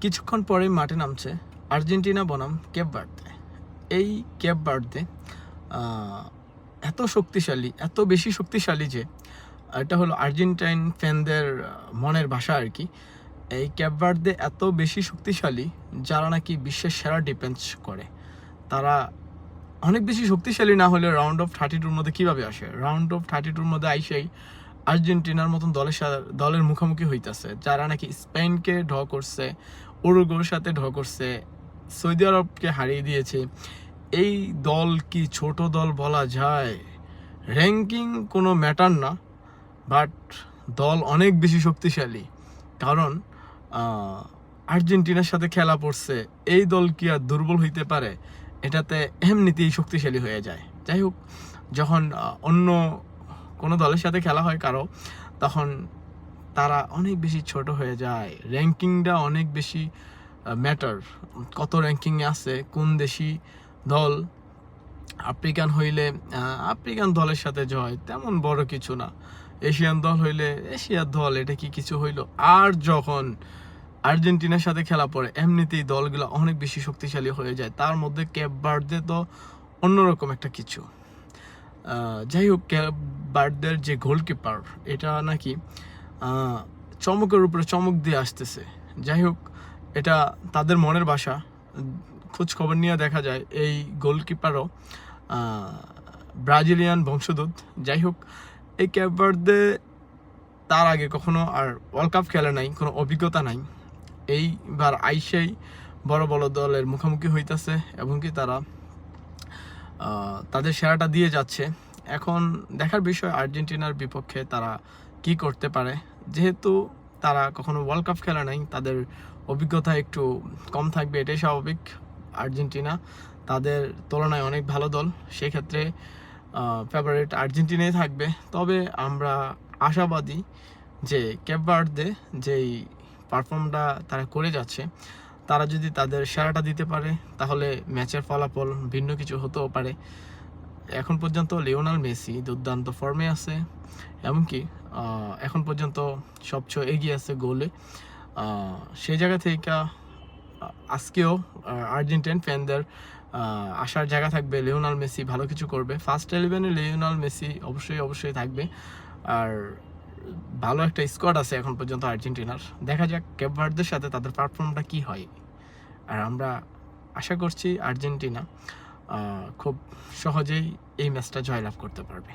কিছুক্ষণ পরেই মাঠে নামছে আর্জেন্টিনা বনাম কেপ ভার্দে। এই কেপ ভার্দে এত শক্তিশালী, এত বেশি শক্তিশালী যে এটা হলো আর্জেন্টাইন ফ্যানদের মনের ভাষা আর কি। এই কেপ ভার্দে এত বেশি শক্তিশালী যারা নাকি বিশ্বের সেরা ডিফেন্স করে। তারা অনেক বেশি শক্তিশালী না হলে রাউন্ড অফ 32-র মধ্যে কীভাবে আসে? রাউন্ড অফ 32-র মধ্যে আইসেই আর্জেন্টিনার মতন দলের মুখোমুখি হইতেছে যারা নাকি স্পেনকে ড্র করছে, উরুগুয়ের সাথে ড্র করছে, সৌদি আরবকে হারিয়ে দিয়েছে। এই দল কি ছোট দল বলা যায়? র্যাঙ্কিং কোনো ম্যাটার না, বাট দল অনেক বেশি শক্তিশালী। কারণ আর্জেন্টিনার সাথে খেলা পড়ছে, এই দল কি আর দুর্বল হইতে পারে? এটাতে এমনিতেই শক্তিশালী হয়ে যায়। যাই হোক, যখন অন্য কোনো দলের সাথে খেলা হয় কারো, তখন তারা অনেক বেশি ছোট হয়ে যায়। র্যাঙ্কিংটা অনেক বেশি ম্যাটার। কত র্যাঙ্কিংয়ে আছে, কোন দেশি দল। আফ্রিকান হইলে আফ্রিকান দলের সাথে জয় তেমন বড় কিছু না। এশিয়ান দল হইলে এশিয়ার দল, এটা কি কিছু হইল? আর যখন আর্জেন্টিনার সাথে খেলা পড়ে, এমনিতেই দলগুলো অনেক বেশি শক্তিশালী হয়ে যায়। তার মধ্যে কেপ ভার্দে তো অন্যরকম একটা কিছু। যাই হোক, কেপ ভার্দের যে গোলকিপার, এটা নাকি চমকের উপরে চমক দিয়ে আসতেছে। যাই হোক, এটা তাদের মনের ভাষা। খোঁজ খবর নিয়ে দেখা যায় এই গোলকিপারও ব্রাজিলিয়ান বংশোদ্ভূত। যাই হোক, এই কেপ ভার্দে তার আগে কখনো আর ওয়ার্ল্ড কাপ খেলে নাই, কোনো অভিজ্ঞতা নাই। এইবার আইসেই বড় বড় দলের মুখোমুখি হইতেছে এবং কি তারা তাদের সেরাটা দিয়ে যাচ্ছে। এখন দেখার বিষয় আর্জেন্টিনার বিপক্ষে তারা কি করতে পারে। যেহেতু তারা কখনো ওয়ার্ল্ড কাপ খেলে নাই, তাদের অভিজ্ঞতা একটু কম থাকবে, এটাই স্বাভাবিক। আর্জেন্টিনা তাদের তুলনায় অনেক ভালো দল, সেক্ষেত্রে ফেভারিট আর্জেন্টিনাই থাকবে। তবে আমরা আশাবাদী যে কেপ ভার্দে যেই পারফর্মটা তারা করে যাচ্ছে, তারা যদি তাদের সেরাটা দিতে পারে তাহলে ম্যাচের ফলাফল ভিন্ন কিছু হতেও পারে। এখন পর্যন্ত লিওনেল মেসি দুর্দান্ত ফর্মে আছে, এমনকি এখন পর্যন্ত সবচেয়ে এগিয়ে আছে গোলে। সেই জায়গা থেকে আজকেও আর্জেন্টাইন ফ্যানদের আসার জায়গা থাকবে, লিওনেল মেসি ভালো কিছু করবে। ফার্স্ট 11-এ লিওনেল মেসি অবশ্যই থাকবে। আর ভালো একটা স্কোয়াড আছে এখন পর্যন্ত আর্জেন্টিনার। দেখা যাক কেপ ভার্দের সাথে তাদের পারফর্মটা কি হয়। আর আমরা আশা করছি আর্জেন্টিনা খুব সহজেই এই ম্যাচটা জয়লাভ করতে পারবে।